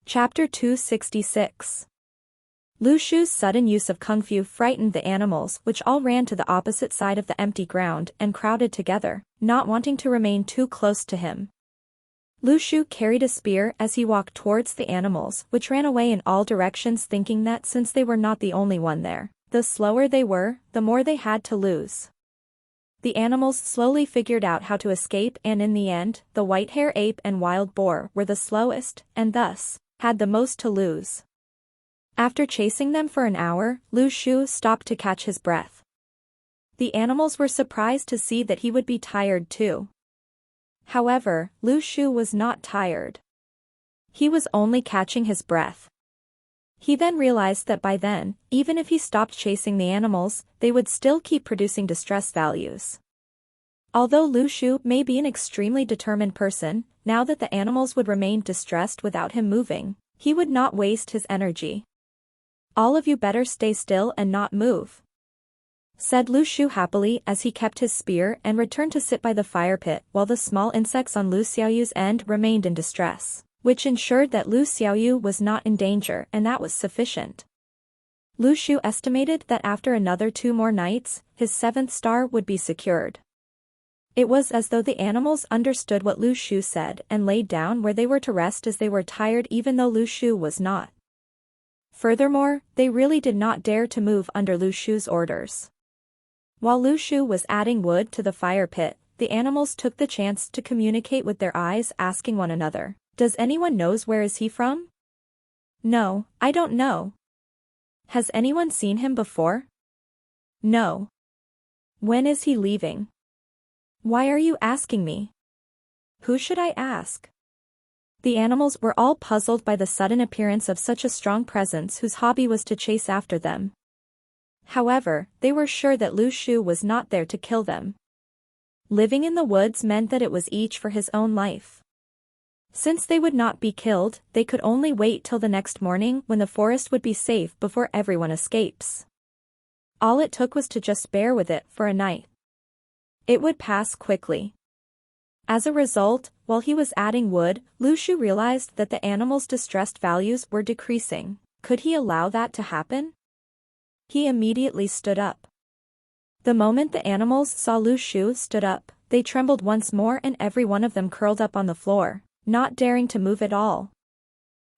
Chapter 266. Lu Shu's sudden use of kung fu frightened the animals, which all ran to the opposite side of the empty ground and crowded together, not wanting to remain too close to him. Lu Shu carried a spear as he walked towards the animals, which ran away in all directions, thinking that since they were not the only one there, the slower they were, the more they had to lose. The animals slowly figured out how to escape, and in the end, the white-hair ape and wild boar were the slowest, and thus had the most to lose. After chasing them for an hour, Lu Shu stopped to catch his breath. The animals were surprised to see that he would be tired too. However, Lu Shu was not tired. He was only catching his breath. He then realized that by then, even if he stopped chasing the animals, they would still keep producing distress values. Although Lu Shu may be an extremely determined person, now that the animals would remain distressed without him moving, he would not waste his energy. "All of you better stay still and not move," said Lu Shu happily as he kept his spear and returned to sit by the fire pit while the small insects on Lu Xiaoyu's end remained in distress, which ensured that Lu Xiaoyu was not in danger, and that was sufficient. Lu Shu estimated that after another 2 more nights, his 7th star would be secured. It was as though the animals understood what Lu Shu said and laid down where they were to rest as they were tired, even though Lu Shu was not. Furthermore, they really did not dare to move under Lu Shu's orders. While Lu Shu was adding wood to the fire pit, the animals took the chance to communicate with their eyes, asking one another, "Does anyone knows where is he from?" "No, I don't know." "Has anyone seen him before?" "No." "When is he leaving?" "Why are you asking me?" "Who should I ask?" The animals were all puzzled by the sudden appearance of such a strong presence whose hobby was to chase after them. However, they were sure that Lu Shu was not there to kill them. Living in the woods meant that it was each for his own life. Since they would not be killed, they could only wait till the next morning when the forest would be safe before everyone escapes. All it took was to just bear with it for a night. It would pass quickly. As a result, while he was adding wood, Lu Shu realized that the animals' distressed values were decreasing. Could he allow that to happen? He immediately stood up. The moment the animals saw Lu Shu stood up, they trembled once more and every one of them curled up on the floor, not daring to move at all.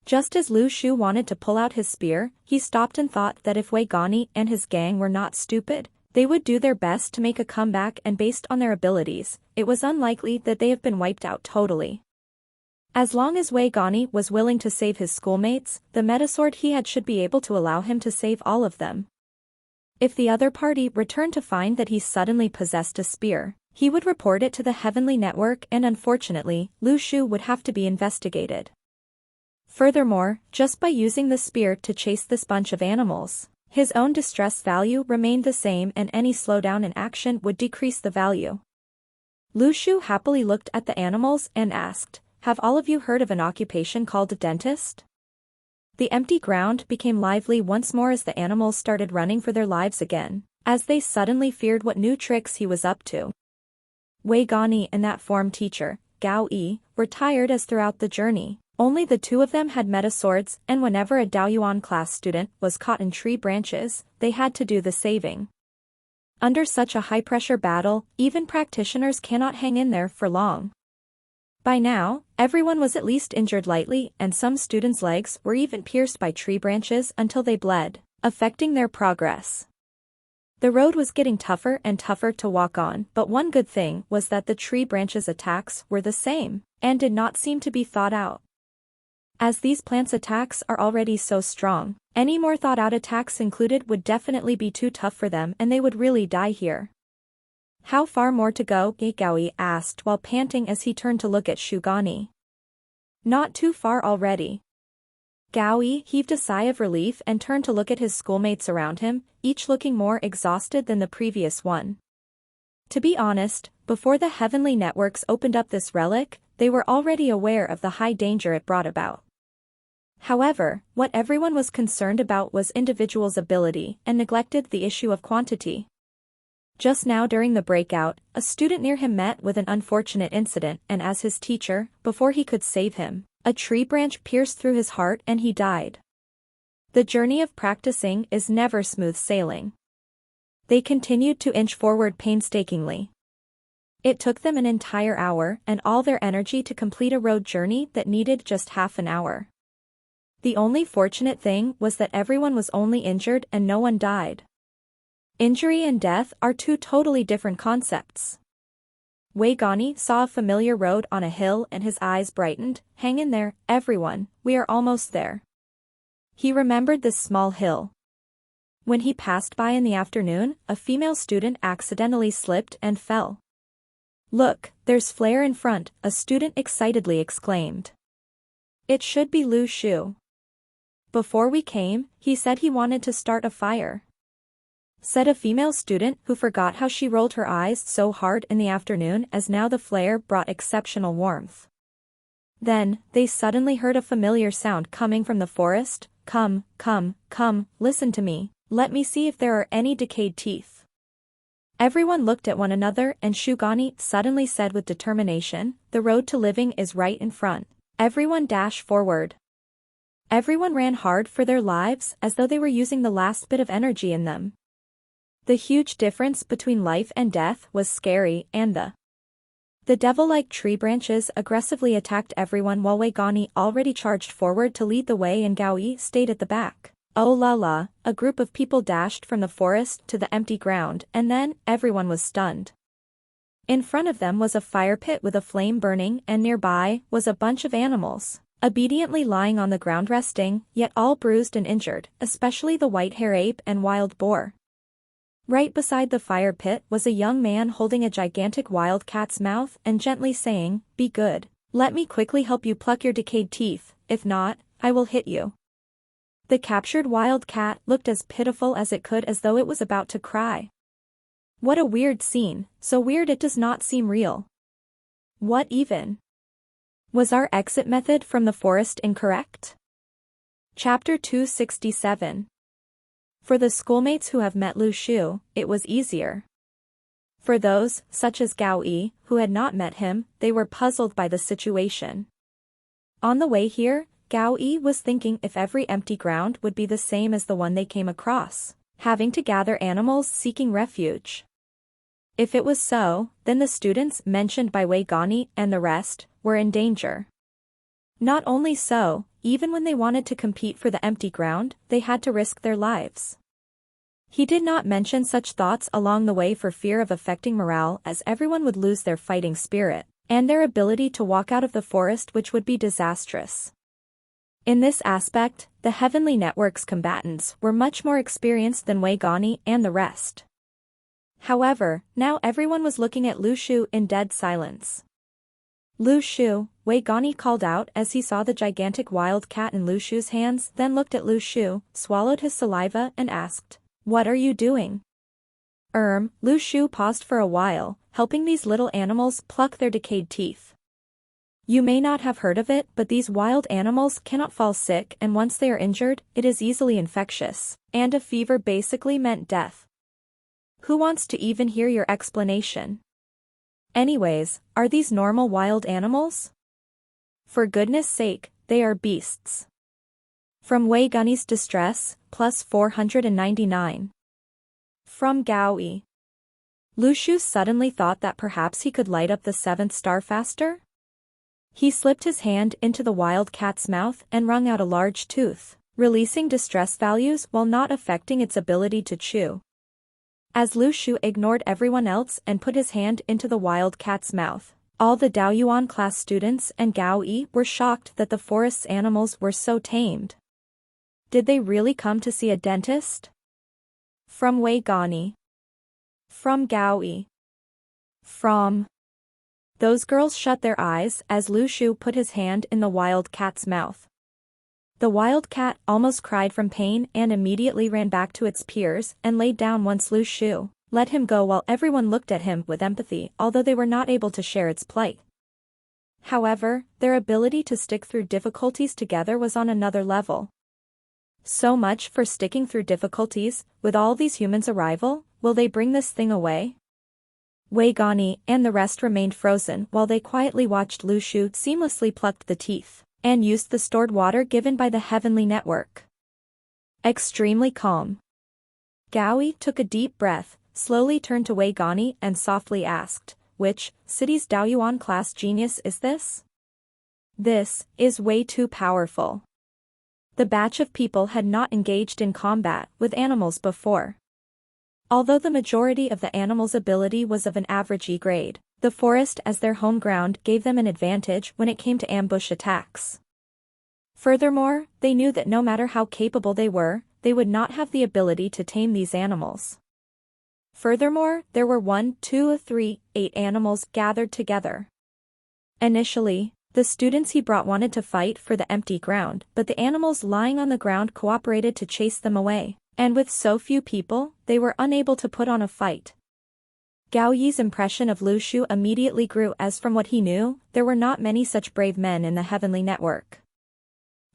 Just as Lu Shu wanted to pull out his spear, he stopped and thought that if Wei Gani and his gang were not stupid, they would do their best to make a comeback, and based on their abilities, it was unlikely that they have been wiped out totally. As long as Wei Gani was willing to save his schoolmates, the metasword he had should be able to allow him to save all of them. If the other party returned to find that he suddenly possessed a spear, he would report it to the Heavenly Network, and unfortunately, Lu Shu would have to be investigated. Furthermore, just by using the spear to chase this bunch of animals, his own distress value remained the same, and any slowdown in action would decrease the value. Lu Shu happily looked at the animals and asked, "Have all of you heard of an occupation called a dentist?" The empty ground became lively once more as the animals started running for their lives again, as they suddenly feared what new tricks he was up to. Wei Gani and that form teacher, Gao Yi, were tired as throughout the journey, only the 2 of them had metaswords, and whenever a Daoyuan class student was caught in tree branches, they had to do the saving. Under such a high-pressure battle, even practitioners cannot hang in there for long. By now, everyone was at least injured lightly, and some students' legs were even pierced by tree branches until they bled, affecting their progress. The road was getting tougher and tougher to walk on, but one good thing was that the tree branches' attacks were the same, and did not seem to be thought out. As these plants' attacks are already so strong, any more thought-out attacks included would definitely be too tough for them, and they would really die here. "How far more to go?" Gao Yi asked while panting as he turned to look at Shu Gani. "Not too far already." Gao Yi heaved a sigh of relief and turned to look at his schoolmates around him, each looking more exhausted than the previous one. To be honest, before the Heavenly Networks opened up this relic, they were already aware of the high danger it brought about. However, what everyone was concerned about was individuals' ability and neglected the issue of quantity. Just now during the breakout, a student near him met with an unfortunate incident, and as his teacher, before he could save him, A tree branch pierced through his heart and he died. The journey of practicing is never smooth sailing. They continued to inch forward painstakingly. It took them an entire hour and all their energy to complete a road journey that needed just half an hour. The only fortunate thing was that everyone was only injured and no one died. Injury and death are two totally different concepts. Weigani saw a familiar road on a hill and his eyes brightened. Hang in there, everyone, we are almost there. He remembered this small hill. When he passed by in the afternoon, a female student accidentally slipped and fell. Look, there's flare in front, a student excitedly exclaimed. It should be Lu Shu. Before we came, he said he wanted to start a fire, said a female student who forgot how she rolled her eyes so hard in the afternoon as now the flare brought exceptional warmth. Then, they suddenly heard a familiar sound coming from the forest. Come, listen to me, let me see if there are any decayed teeth. Everyone looked at one another and Shugani suddenly said with determination, the road to living is right in front. Everyone dashed forward. Everyone ran hard for their lives as though they were using the last bit of energy in them. The huge difference between life and death was scary and the devil-like tree branches aggressively attacked everyone while Weigani already charged forward to lead the way and Gao Yi stayed at the back. Oh la la, a group of people dashed from the forest to the empty ground and then everyone was stunned. In front of them was a fire pit with a flame burning and nearby was a bunch of animals, obediently lying on the ground resting, yet all bruised and injured, especially the white hare ape and wild boar. Right beside the fire pit was a young man holding a gigantic wild cat's mouth and gently saying, be good, let me quickly help you pluck your decayed teeth, if not, I will hit you. The captured wild cat looked as pitiful as it could as though it was about to cry. What a weird scene, so weird it does not seem real. What even? Was our exit method from the forest incorrect? Chapter 267. For the schoolmates who have met Lu Shu, it was easier. For those, such as Gao Yi, who had not met him, they were puzzled by the situation. On the way here, Gao Yi was thinking if every empty ground would be the same as the one they came across, having to gather animals seeking refuge. If it was so, then the students mentioned by Weigani and the rest were in danger. Not only so, even when they wanted to compete for the empty ground, they had to risk their lives. He did not mention such thoughts along the way for fear of affecting morale as everyone would lose their fighting spirit, and their ability to walk out of the forest which would be disastrous. In this aspect, the Heavenly Network's combatants were much more experienced than Weigani and the rest. However, now everyone was looking at Lu Shu in dead silence. Lu Shu, Weigani called out as he saw the gigantic wild cat in Lu Shu's hands, then looked at Lu Shu, swallowed his saliva and asked, what are you doing? Lu Shu paused for a while, helping these little animals pluck their decayed teeth. You may not have heard of it, but these wild animals cannot fall sick and once they are injured, it is easily infectious, and a fever basically meant death. Who wants to even hear your explanation? Anyways, are these normal wild animals? For goodness sake, they are beasts. From Weigani's distress, plus 499. From Gao Yi. Lu Shu suddenly thought that perhaps he could light up the seventh star faster? He slipped his hand into the wild cat's mouth and wrung out a large tooth, releasing distress values while not affecting its ability to chew. As Lu Shu ignored everyone else and put his hand into the wild cat's mouth, all the Daoyuan class students and Gao Yi were shocked that the forest's animals were so tamed. Did they really come to see a dentist? From Weigani. From Gao Yi. From. Those girls shut their eyes as Lu Shu put his hand in the wild cat's mouth. The wild cat almost cried from pain and immediately ran back to its peers and laid down once Lu Shu let him go while everyone looked at him with empathy although they were not able to share its plight. However, their ability to stick through difficulties together was on another level. So much for sticking through difficulties, with all these humans' arrival, will they bring this thing away? Weigani and the rest remained frozen while they quietly watched Lu Shu seamlessly pluck the teeth. and used the stored water given by the heavenly network. Extremely calm. Gao Yi took a deep breath, slowly turned to Wei Gani and softly asked, "Which city's Daoyuan class genius is this? This is way too powerful." The batch of people had not engaged in combat with animals before. Although the majority of the animals' ability was of an average E grade, the forest as their home ground gave them an advantage when it came to ambush attacks. Furthermore, they knew that no matter how capable they were, they would not have the ability to tame these animals. Furthermore, there were 1, 2, 3, 8 animals gathered together. Initially, the students he brought wanted to fight for the empty ground, but the animals lying on the ground cooperated to chase them away, and with so few people, they were unable to put on a fight. Gao Yi's impression of Lu Shu immediately grew as from what he knew, there were not many such brave men in the heavenly network.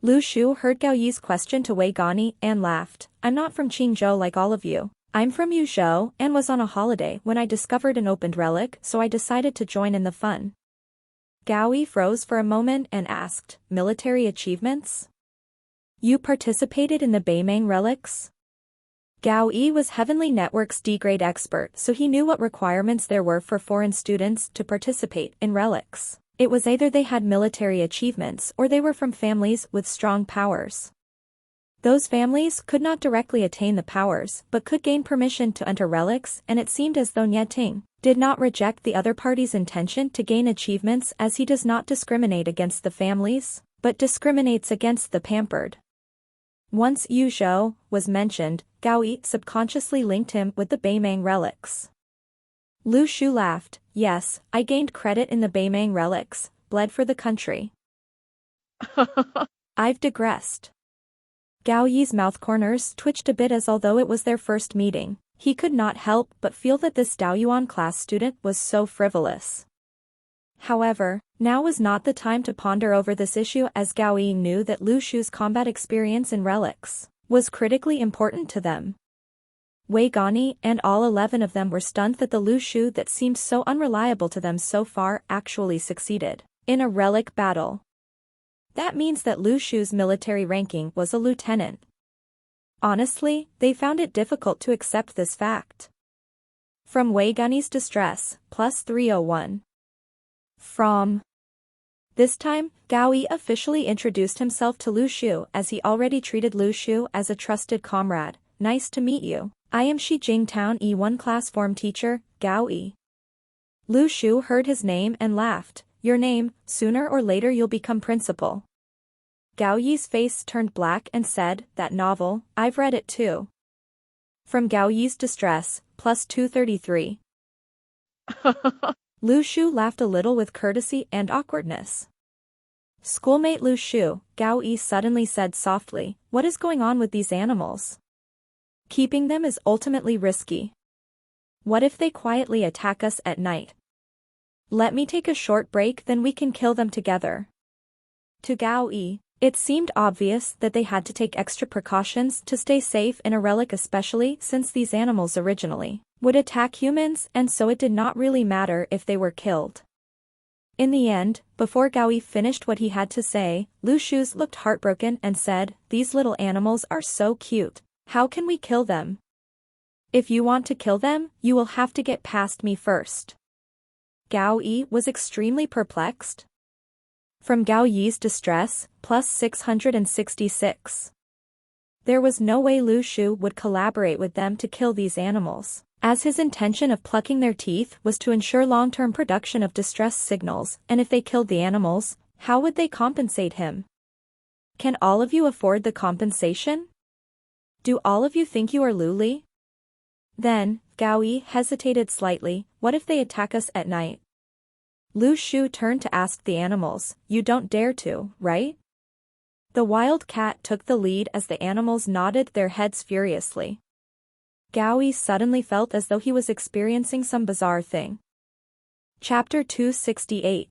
Lu Shu heard Gao Yi's question to Wei Gani and laughed, "I'm not from Qingzhou like all of you. I'm from Yuzhou and was on a holiday when I discovered an opened relic, so I decided to join in the fun." Gao Yi froze for a moment and asked, "Military achievements? You participated in the Beimeng relics?" Gao Yi was Heavenly Network's D-grade expert, so he knew what requirements there were for foreign students to participate in relics. It was either they had military achievements or they were from families with strong powers. Those families could not directly attain the powers but could gain permission to enter relics, and it seemed as though Nie Ting did not reject the other party's intention to gain achievements, as he does not discriminate against the families, but discriminates against the pampered. Once Yuzhou was mentioned, Gao Yi subconsciously linked him with the Beimeng relics. Lu Shu laughed, "Yes, I gained credit in the Beimeng relics, bled for the country." I've digressed. Gao Yi's mouth corners twitched a bit as although it was their first meeting, he could not help but feel that this Daoyuan class student was so frivolous. However, now was not the time to ponder over this issue, as Gao Yi knew that Lu Shu's combat experience in relics was critically important to them. Wei Gani and all 11 of them were stunned that the Lu Shu that seemed so unreliable to them so far actually succeeded in a relic battle. That means that Lu Shu's military ranking was a lieutenant. Honestly, they found it difficult to accept this fact. From Wei Gani's distress, plus 301. From this time, Gao Yi officially introduced himself to Lu Shu, as he already treated Lu Shu as a trusted comrade. "Nice to meet you. I am Shijing Town E1 class form teacher, Gao Yi." Lu Shu heard his name and laughed, "Your name, sooner or later you'll become principal." Gao Yi's face turned black and said, "That novel, I've read it too." From Gao Yi's distress, plus 233. Lu Shu laughed a little with courtesy and awkwardness. "Schoolmate Lu Shu," Gao Yi suddenly said softly, "what is going on with these animals? Keeping them is ultimately risky. What if they quietly attack us at night? Let me take a short break, then we can kill them together." To Gao Yi, it seemed obvious that they had to take extra precautions to stay safe in a relic, especially since these animals originally would attack humans, and so it did not really matter if they were killed. In the end, before Gao Yi finished what he had to say, Lu Shu looked heartbroken and said, "These little animals are so cute. How can we kill them? If you want to kill them, you will have to get past me first." Gao Yi was extremely perplexed. From Gao Yi's distress, plus 666. There was no way Lu Shu would collaborate with them to kill these animals, as his intention of plucking their teeth was to ensure long-term production of distress signals, and if they killed the animals, how would they compensate him? "Can all of you afford the compensation? Do all of you think you are Lu Li?" Then, Gao Yi hesitated slightly, "What if they attack us at night?" Lu Shu turned to ask the animals, "You don't dare to, right?" The wild cat took the lead as the animals nodded their heads furiously. Gao Yi suddenly felt as though he was experiencing some bizarre thing. Chapter 268.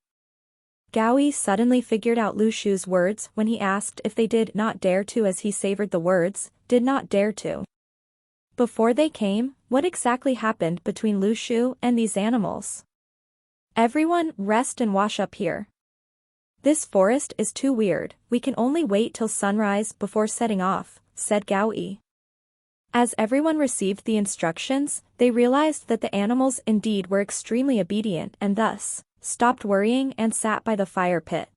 Gao Yi suddenly figured out Lu Shu's words when he asked if they did not dare to, as he savored the words, "did not dare to." Before they came, what exactly happened between Lu Shu and these animals? "Everyone, rest and wash up here." This forest is too weird, we can only wait till sunrise before setting off, said Gao Yi. As everyone received the instructions, they realized that the animals indeed were extremely obedient and thus, stopped worrying and sat by the fire pit.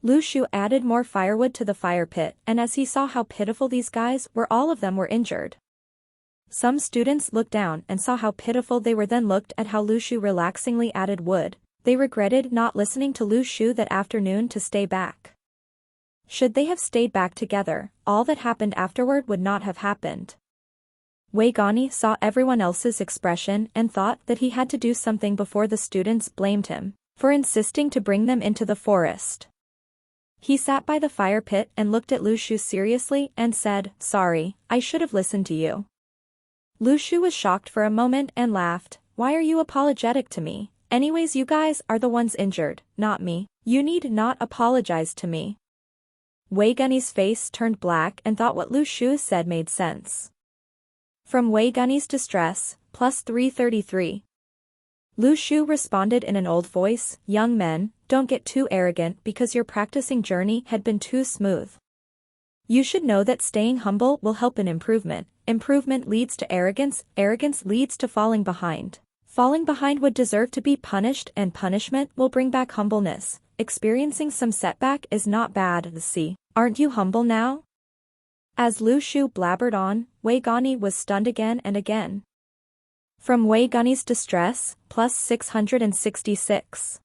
Lu Shu added more firewood to the fire pit, and as he saw how pitiful these guys were, all of them were injured. Some students looked down and saw how pitiful they were, then looked at how Lu Shu relaxingly added wood. They regretted not listening to Lu Shu that afternoon to stay back. Should they have stayed back together, all that happened afterward would not have happened. Wei Gani saw everyone else's expression and thought that he had to do something before the students blamed him for insisting to bring them into the forest. He sat by the fire pit and looked at Lu Shu seriously and said, "Sorry, I should have listened to you." Lu Shu was shocked for a moment and laughed. "Why are you apologetic to me? Anyways, you guys are the ones injured, not me. You need not apologize to me." Wei Gunny's face turned black and thought what Lu Shu said made sense. From Wei Gunny's distress, plus 333. Lu Shu responded in an old voice, "Young men, don't get too arrogant because your practicing journey had been too smooth. You should know that staying humble will help in improvement. Improvement leads to arrogance, arrogance leads to falling behind. Falling behind would deserve to be punished, and punishment will bring back humbleness. Experiencing some setback is not bad. See, aren't you humble now?" As Lu Shu blabbered on, Wei Gani was stunned again and again. From Wei Gunny's distress, plus 666.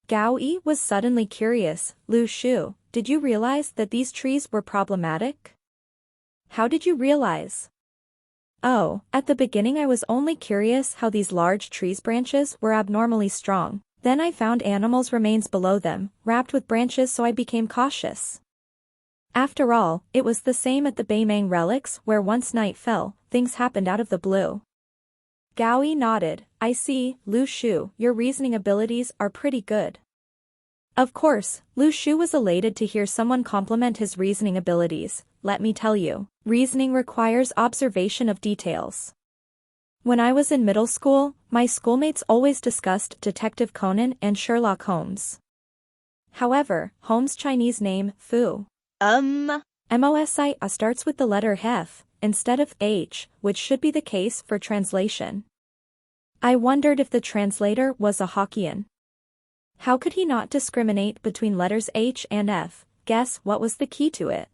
Gao Yi was suddenly curious. "Lu Shu, did you realize that these trees were problematic? How did you realize?" "Oh, at the beginning I was only curious how these large trees' branches were abnormally strong. Then I found animals' remains below them, wrapped with branches, so I became cautious. After all, it was the same at the Beimang relics where once night fell, things happened out of the blue." Gao Yi nodded. "I see, Lu Shu, your reasoning abilities are pretty good." Of course, Lu Shu was elated to hear someone compliment his reasoning abilities. "Let me tell you, reasoning requires observation of details. When I was in middle school, my schoolmates always discussed Detective Conan and Sherlock Holmes. However, Holmes' Chinese name, Fu Mosi starts with the letter F, instead of H, which should be the case for translation. I wondered if the translator was a Hokkien. How could he not discriminate between letters H and F? Guess what was the key to it?"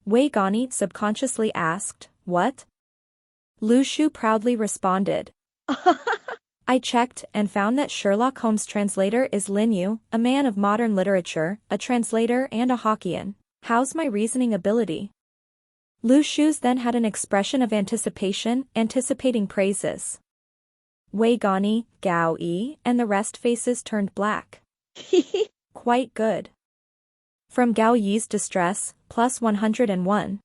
Wei Gani subconsciously asked. "What?" Lu Shu proudly responded. "I checked and found that Sherlock Holmes' translator is Lin Yu, a man of modern literature, a translator and a Hokkien. How's my reasoning ability?" Lu Shu's then had an expression of anticipation, anticipating praises. Wei Gani, Gao Yi, and the rest faces turned black. "Quite good." From Gao Yi's distress, plus 101.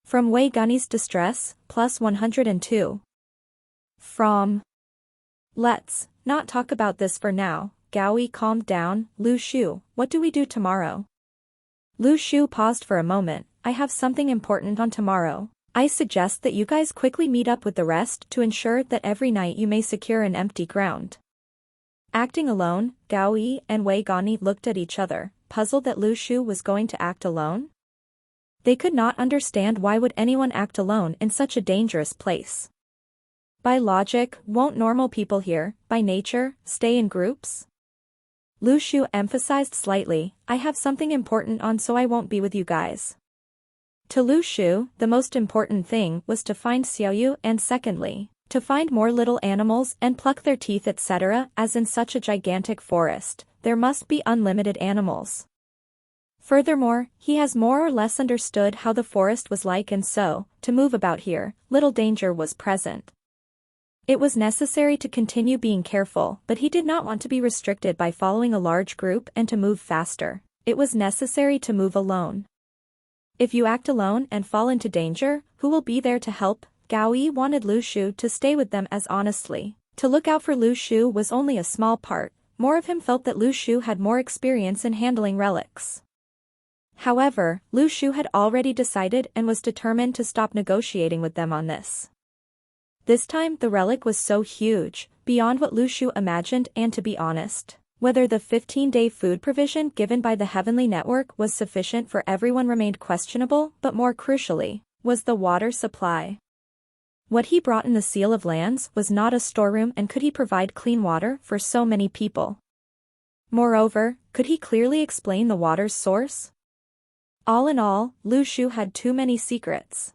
From Wei Gunny's distress, plus 102. From "Let's not talk about this for now." Gao Yi calmed down. "Lu Shu, what do we do tomorrow?" Lu Shu paused for a moment. "I have something important on tomorrow. I suggest that you guys quickly meet up with the rest to ensure that every night you may secure an empty ground." Acting alone, Gao Yi and Wei Gani looked at each other, puzzled that Lu Shu was going to act alone. They could not understand why would anyone act alone in such a dangerous place. By logic, won't normal people here, by nature, stay in groups? Lu Shu emphasized slightly, "I have something important on, so I won't be with you guys." To Lu Shu, the most important thing was to find Xiaoyu and secondly, to find more little animals and pluck their teeth, etc. As in such a gigantic forest, there must be unlimited animals. Furthermore, he has more or less understood how the forest was like, and so, to move about here, little danger was present. It was necessary to continue being careful, but he did not want to be restricted by following a large group and to move faster. It was necessary to move alone. If you act alone and fall into danger, who will be there to help? Gao Yi wanted Lu Shu to stay with them as honestly. To look out for Lu Shu was only a small part. More of him felt that Lu Shu had more experience in handling relics. However, Lu Shu had already decided and was determined to stop negotiating with them on this. This time the relic was so huge, beyond what Lu Shu imagined, and to be honest, Whether the 15-day food provision given by the Heavenly Network was sufficient for everyone remained questionable, but more crucially, was the water supply. What he brought in the Seal of Lands was not a storeroom, and could he provide clean water for so many people? Moreover, could he clearly explain the water's source? All in all, Lu Shu had too many secrets.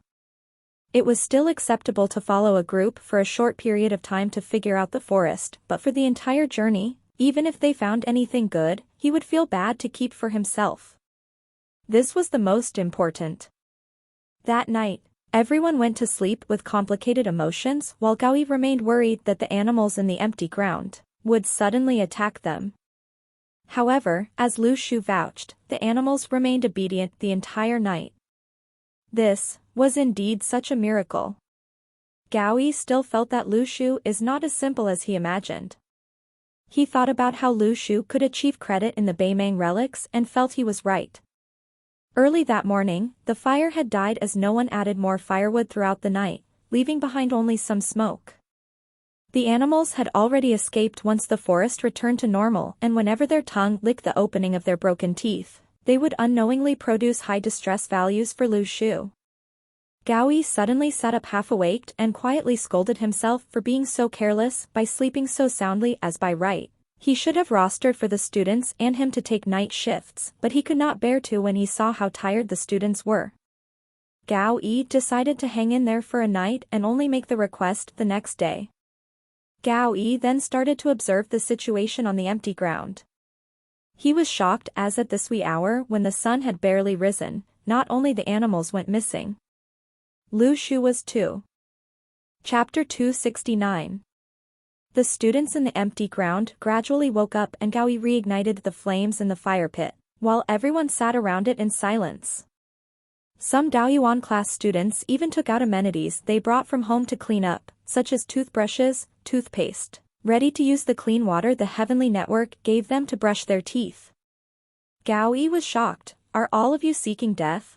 It was still acceptable to follow a group for a short period of time to figure out the forest, but for the entire journey, even if they found anything good, he would feel bad to keep for himself. This was the most important. That night, everyone went to sleep with complicated emotions, while Gaoi remained worried that the animals in the empty ground would suddenly attack them. However, as Lu Shu vouched, the animals remained obedient the entire night. This was indeed such a miracle. Gaoi still felt that Lu Shu is not as simple as he imagined. He thought about how Lu Shu could achieve credit in the Beimang relics and felt he was right. Early that morning, the fire had died as no one added more firewood throughout the night, leaving behind only some smoke. The animals had already escaped once the forest returned to normal, and whenever their tongue licked the opening of their broken teeth, they would unknowingly produce high distress values for Lu Shu. Gaoi suddenly sat up half-awake and quietly scolded himself for being so careless by sleeping so soundly as by right. He should have rostered for the students and him to take night shifts, but he could not bear to when he saw how tired the students were. Gaoi decided to hang in there for a night and only make the request the next day. Gaoi then started to observe the situation on the empty ground. He was shocked as at this wee hour when the sun had barely risen, not only the animals went missing. Lu Shu was too. Chapter 269. The students in the empty ground gradually woke up and Gaoi reignited the flames in the fire pit, while everyone sat around it in silence. Some Daoyuan class students even took out amenities they brought from home to clean up, such as toothbrushes, toothpaste, ready to use the clean water the Heavenly Network gave them to brush their teeth. Gaoi was shocked. Are all of you seeking death?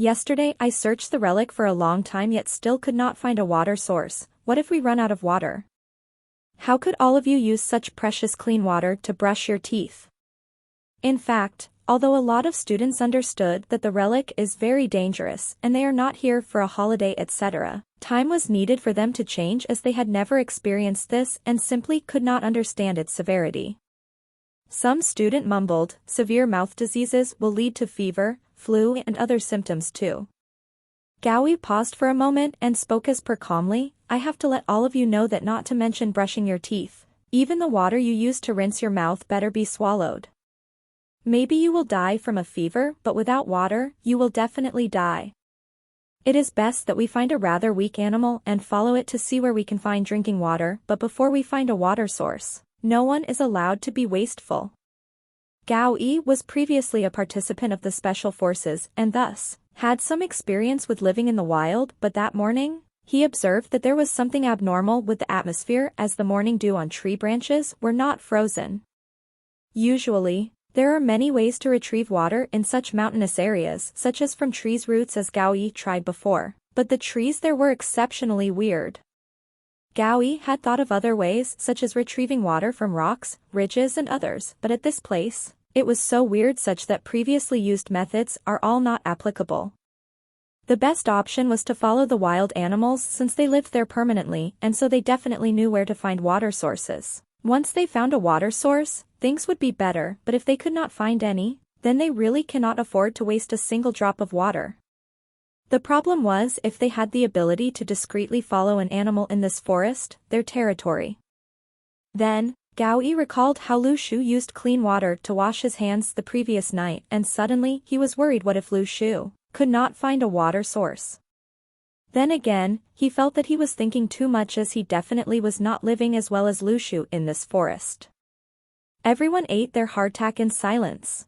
Yesterday I searched the relic for a long time yet still could not find a water source. What if we run out of water? How could all of you use such precious clean water to brush your teeth? In fact, although a lot of students understood that the relic is very dangerous and they are not here for a holiday etc., time was needed for them to change as they had never experienced this and simply could not understand its severity. Some student mumbled, severe mouth diseases will lead to fever, flu and other symptoms too. Gaoi paused for a moment and spoke as per calmly, I have to let all of you know that not to mention brushing your teeth, even the water you use to rinse your mouth better be swallowed. Maybe you will die from a fever, but without water, you will definitely die. It is best that we find a rather weak animal and follow it to see where we can find drinking water, but before we find a water source, no one is allowed to be wasteful. Gaoi was previously a participant of the Special Forces and thus had some experience with living in the wild, but that morning, he observed that there was something abnormal with the atmosphere as the morning dew on tree branches were not frozen. Usually, there are many ways to retrieve water in such mountainous areas, such as from trees' roots as Gaoi tried before, but the trees there were exceptionally weird. Gaoi had thought of other ways such as retrieving water from rocks, ridges and others, but at this place, it was so weird such that previously used methods are all not applicable. The best option was to follow the wild animals since they lived there permanently and so they definitely knew where to find water sources. Once they found a water source, things would be better, but if they could not find any, then they really cannot afford to waste a single drop of water. The problem was if they had the ability to discreetly follow an animal in this forest, their territory. Then, Gaoi recalled how Lu Shu used clean water to wash his hands the previous night and suddenly he was worried what if Lu Shu could not find a water source. Then again, he felt that he was thinking too much as he definitely was not living as well as Lu Shu in this forest. Everyone ate their hardtack in silence.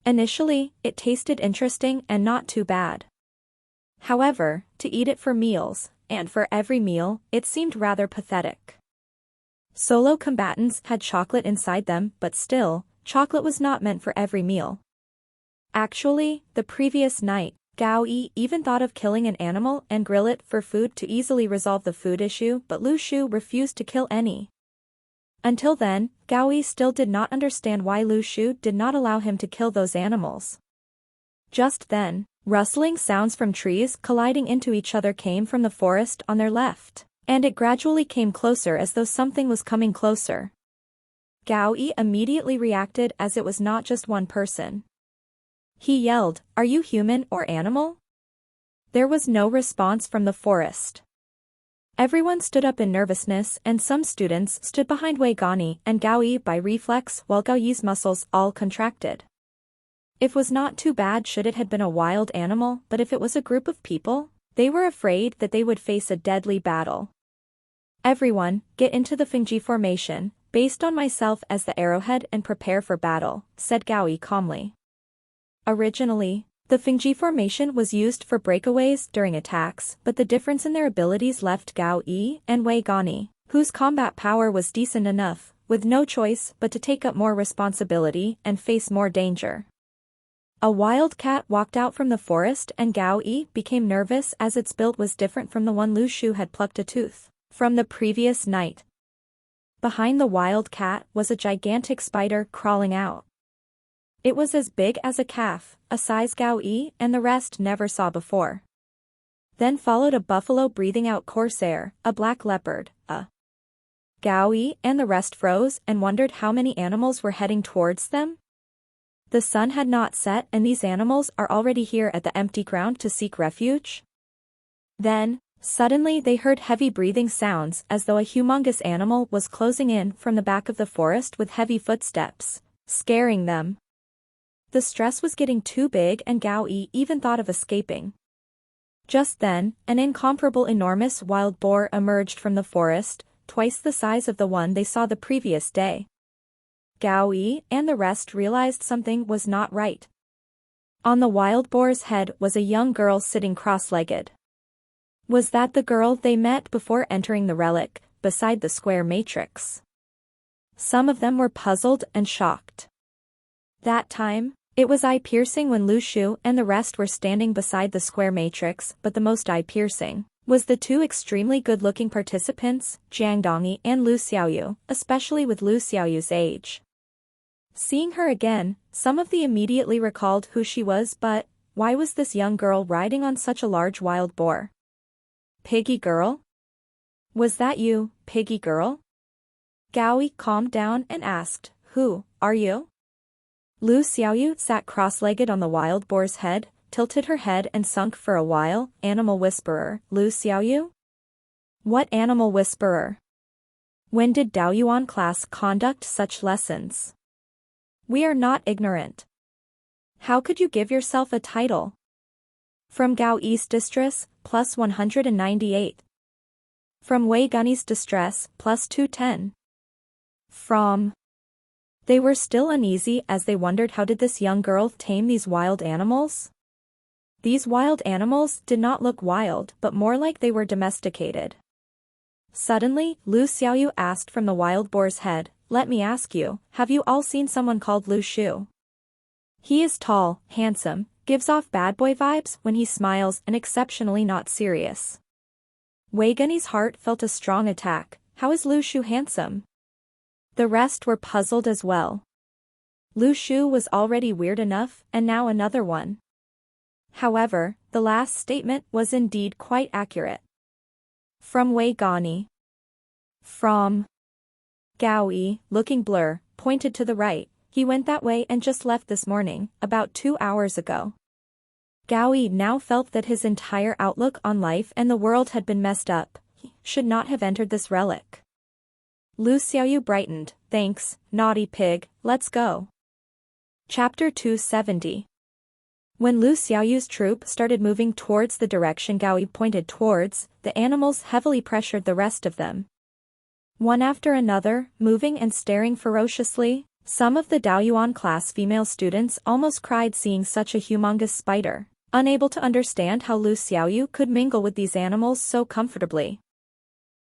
Initially, it tasted interesting and not too bad. However, to eat it for meals, and for every meal, it seemed rather pathetic. Solo combatants had chocolate inside them, but still, chocolate was not meant for every meal. Actually, the previous night, Gaoi even thought of killing an animal and grill it for food to easily resolve the food issue, but Lu Shu refused to kill any Until then, Gao Yi still did not understand why Lu Shu did not allow him to kill those animals. Just then, rustling sounds from trees colliding into each other came from the forest on their left, and it gradually came closer as though something was coming closer. Gao Yi immediately reacted as it was not just one person. He yelled, "Are you human or animal?" There was no response from the forest. Everyone stood up in nervousness and some students stood behind Wei Gani and Gao Yi by reflex while Gao Yi's muscles all contracted. It was not too bad should it had been a wild animal, but if it was a group of people, they were afraid that they would face a deadly battle. "Everyone, get into the Fengji formation, based on myself as the arrowhead and prepare for battle," said Gao Yi calmly. Originally, the Fengji formation was used for breakaways during attacks, but the difference in their abilities left Gao Yi and Wei Gani, whose combat power was decent enough, with no choice but to take up more responsibility and face more danger. A wild cat walked out from the forest and Gao Yi became nervous as its build was different from the one Lu Shu had plucked a tooth from the previous night. Behind the wild cat was a gigantic spider crawling out. It was as big as a calf, a size Gao Yi and the rest never saw before. Then followed a buffalo breathing out coarse air, a black leopard, Gao Yi and the rest froze and wondered how many animals were heading towards them. The sun had not set and these animals are already here at the empty ground to seek refuge. Then, suddenly they heard heavy breathing sounds as though a humongous animal was closing in from the back of the forest with heavy footsteps, scaring them. The stress was getting too big and Gao Yi even thought of escaping. Just then, an incomparable enormous wild boar emerged from the forest, twice the size of the one they saw the previous day. Gao Yi and the rest realized something was not right. On the wild boar's head was a young girl sitting cross-legged. Was that the girl they met before entering the relic, beside the square matrix? Some of them were puzzled and shocked. That time, it was eye-piercing when Lu Shu and the rest were standing beside the square matrix, but the most eye-piercing was the two extremely good-looking participants, Jiang Dongyi and Lu Xiaoyu, especially with Lu Xiaoyu's age. Seeing her again, some of them immediately recalled who she was, but why was this young girl riding on such a large wild boar? Piggy girl? Was that you, Piggy girl? Gao Yi calmed down and asked, "Who are you?" Lu Xiaoyu sat cross-legged on the wild boar's head, tilted her head and sunk for a while. "Animal whisperer, Lu Xiaoyu?" "What animal whisperer? When did Daoyuan class conduct such lessons? We are not ignorant. How could you give yourself a title?" From Gao Yi's distress, plus 198. From Wei Gani's distress, plus 210. From... They were still uneasy as they wondered how did this young girl tame these wild animals? These wild animals did not look wild but more like they were domesticated. Suddenly, Lu Xiaoyu asked from the wild boar's head, "Let me ask you, have you all seen someone called Lu Shu? He is tall, handsome, gives off bad boy vibes when he smiles and exceptionally not serious." Wei Gani's heart felt a strong attack. How is Lu Shu handsome? The rest were puzzled as well. Lu Shu was already weird enough, and now another one. However, the last statement was indeed quite accurate. From Wei Gani. From Gao Yi, looking blur, pointed to the right. "He went that way and just left this morning, about 2 hours ago." Gao Yi now felt that his entire outlook on life and the world had been messed up. He should not have entered this relic. Lu Xiaoyu brightened. "Thanks, naughty pig, let's go." Chapter 270. When Lu Xiaoyu's troop started moving towards the direction Gao Yi pointed towards, the animals heavily pressured the rest of them. One after another, moving and staring ferociously, some of the Daoyuan class female students almost cried seeing such a humongous spider, unable to understand how Lu Xiaoyu could mingle with these animals so comfortably.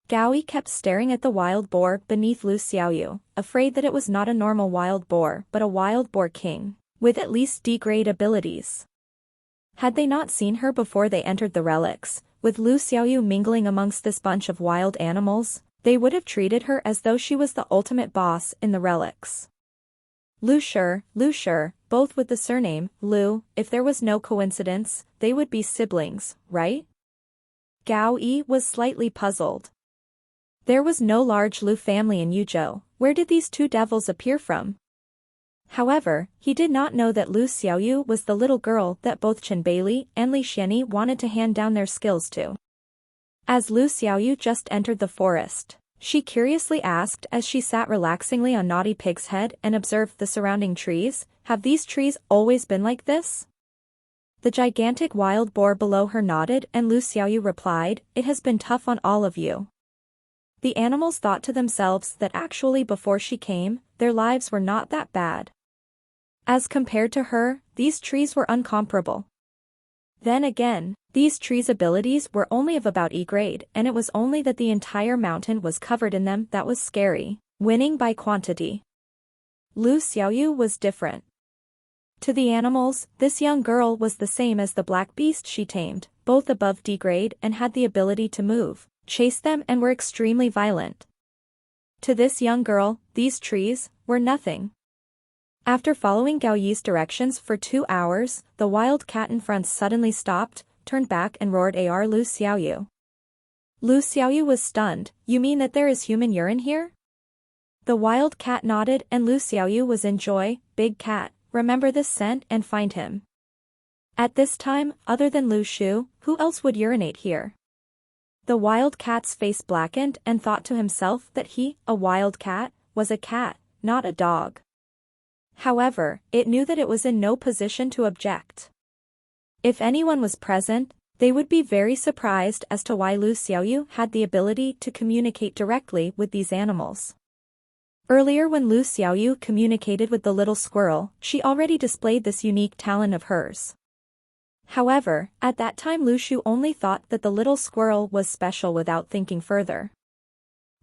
Gao Yi kept staring at the wild boar beneath Lu Xiaoyu, afraid that it was not a normal wild boar but a wild boar king, with at least D-grade abilities. Had they not seen her before they entered the relics, with Lu Xiaoyu mingling amongst this bunch of wild animals, They would have treated her as though she was the ultimate boss in the relics. Lu Shi, both with the surname Lu. If there was no coincidence, they would be siblings, right? Gao Yi was slightly puzzled. There was no large Lu family in Yuzhou. Where did these two devils appear from? However, he did not know that Lu Xiaoyu was the little girl that both Chen Bailey and Li Xianyi wanted to hand down their skills to. As Lu Xiaoyu just entered the forest, she curiously asked as she sat relaxingly on Naughty Pig's head and observed the surrounding trees, "Have these trees always been like this?" The gigantic wild boar below her nodded and Lu Xiaoyu replied, "It has been tough on all of you." The animals thought to themselves that actually before she came, their lives were not that bad. As compared to her, these trees were incomparable. Then again, these trees' abilities were only of about E grade and it was only that the entire mountain was covered in them that was scary, winning by quantity. Lu Xiaoyu was different. To the animals, this young girl was the same as the black beast she tamed, both above D grade and had the ability to move, chase them and were extremely violent. To this young girl, these trees were nothing. After following Gao Yi's directions for 2 hours, the wild cat in front suddenly stopped, turned back and roared, "Ar Lu Xiaoyu." Lu Xiaoyu was stunned. "You mean that there is human urine here?" The wild cat nodded and Lu Xiaoyu was in joy. "Big cat, remember this scent and find him." At this time, other than Lu Shu, who else would urinate here? The wild cat's face blackened and thought to himself that he, a wild cat, was a cat, not a dog. However, it knew that it was in no position to object. If anyone was present, they would be very surprised as to why Lu Xiaoyu had the ability to communicate directly with these animals. Earlier when Lu Xiaoyu communicated with the little squirrel, she already displayed this unique talent of hers. However, at that time Lu Shu only thought that the little squirrel was special without thinking further.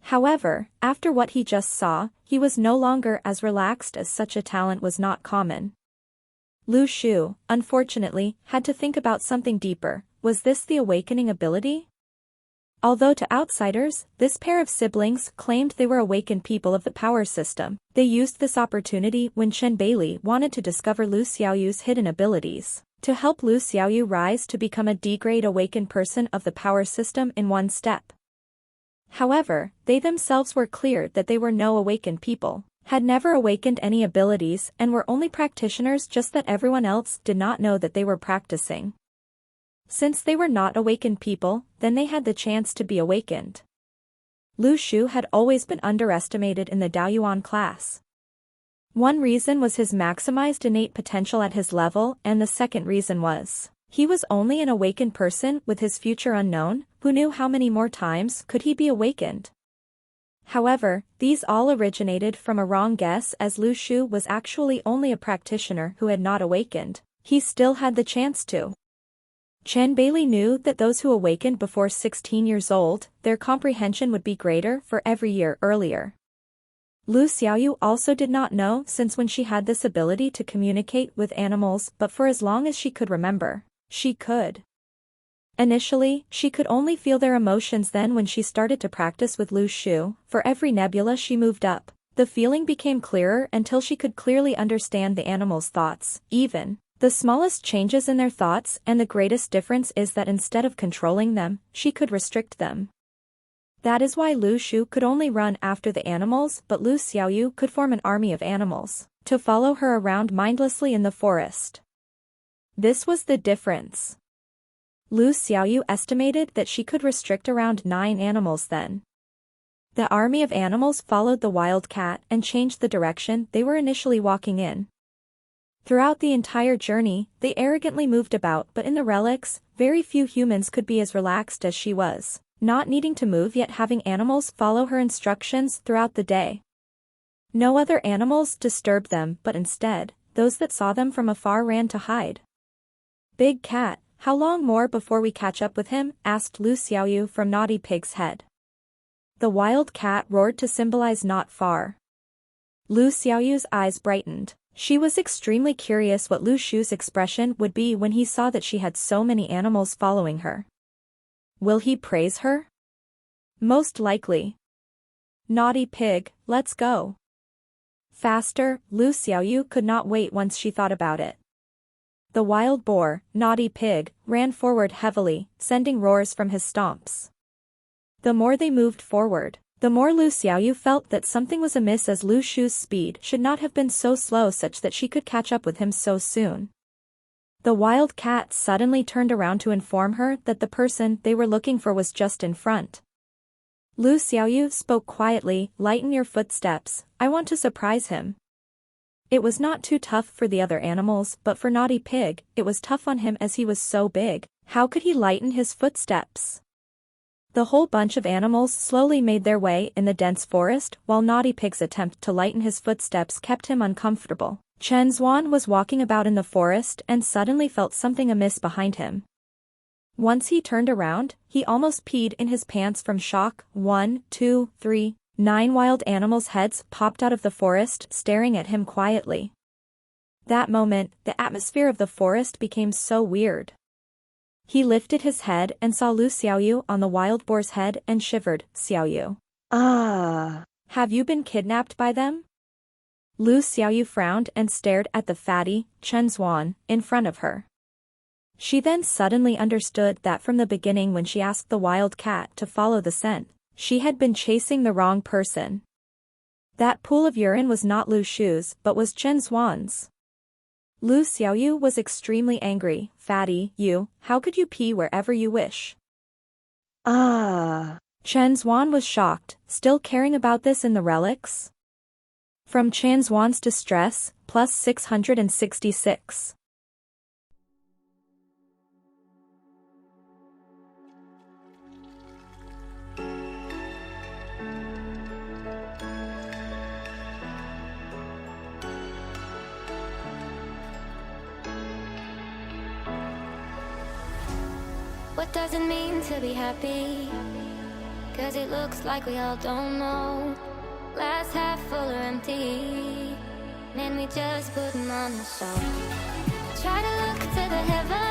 However, after what he just saw, he was no longer as relaxed as such a talent was not common. Lu Shu, unfortunately, had to think about something deeper. Was this the awakening ability? Although to outsiders, this pair of siblings claimed they were awakened people of the power system, they used this opportunity when Chen Bailey wanted to discover Lu Xiaoyu's hidden abilities, to help Lu Xiaoyu rise to become a D-grade awakened person of the power system in one step. However, they themselves were clear that they were no awakened people, had never awakened any abilities and were only practitioners, just that everyone else did not know that they were practicing. Since they were not awakened people, then they had the chance to be awakened. Lu Shu had always been underestimated in the Daoyuan class. One reason was his maximized innate potential at his level, and the second reason was he was only an awakened person with his future unknown. Who knew how many more times could he be awakened? However, these all originated from a wrong guess, as Lu Shu was actually only a practitioner who had not awakened. He still had the chance to. Chen Bailey knew that those who awakened before 16 years old, their comprehension would be greater for every year earlier. Lu Xiaoyu also did not know, since when she had this ability to communicate with animals, but for as long as she could remember, she could. Initially, she could only feel their emotions. Then when she started to practice with Lu Shu, for every nebula she moved up, the feeling became clearer until she could clearly understand the animals' thoughts, even the smallest changes in their thoughts, and the greatest difference is that instead of controlling them, she could restrict them. That is why Lu Shu could only run after the animals, but Lu Xiaoyu could form an army of animals to follow her around mindlessly in the forest. This was the difference. Lu Xiaoyu estimated that she could restrict around 9 animals then. The army of animals followed the wild cat and changed the direction they were initially walking in. Throughout the entire journey, they arrogantly moved about, but in the relics, very few humans could be as relaxed as she was, not needing to move yet having animals follow her instructions throughout the day. No other animals disturbed them, but instead, those that saw them from afar ran to hide. "Big cat, how long more before we catch up with him?" asked Lu Xiaoyu from Naughty Pig's head. The wild cat roared to symbolize not far. Lu Xiaoyu's eyes brightened. She was extremely curious what Lu Shu's expression would be when he saw that she had so many animals following her. Will he praise her? Most likely. Naughty pig, let's go. Faster, Lu Xiaoyu could not wait once she thought about it. The wild boar, Naughty Pig, ran forward heavily, sending roars from his stomps. The more they moved forward, the more Lu Xiaoyu felt that something was amiss, as Lu Shu's speed should not have been so slow such that she could catch up with him so soon. The wild cat suddenly turned around to inform her that the person they were looking for was just in front. Lu Xiaoyu spoke quietly, "Lighten your footsteps, I want to surprise him." It was not too tough for the other animals, but for Naughty Pig, it was tough on him as he was so big. How could he lighten his footsteps? The whole bunch of animals slowly made their way in the dense forest, while Naughty Pig's attempt to lighten his footsteps kept him uncomfortable. Chen Xuan was walking about in the forest and suddenly felt something amiss behind him. Once he turned around, he almost peed in his pants from shock. 1, 2, 3. 9 wild animals' heads popped out of the forest, staring at him quietly. That moment, the atmosphere of the forest became so weird. He lifted his head and saw Lu Xiaoyu on the wild boar's head and shivered. "Xiaoyu. Ah. Have you been kidnapped by them?" Lu Xiaoyu frowned and stared at the fatty, Chen Xuan, in front of her. She then suddenly understood that from the beginning, when she asked the wild cat to follow the scent, she had been chasing the wrong person. That pool of urine was not Lu Shu's but was Chen Xuan's. Lu Xiaoyu was extremely angry. "Fatty, you, how could you pee wherever you wish?" Ah. Chen Xuan was shocked, still caring about this in the relics? From Chen Xuan's distress, plus 666. What does it mean to be happy? 'Cause it looks like we all don't know. Glass half full or empty, man, we just putting on the show. Try to look to the heavens.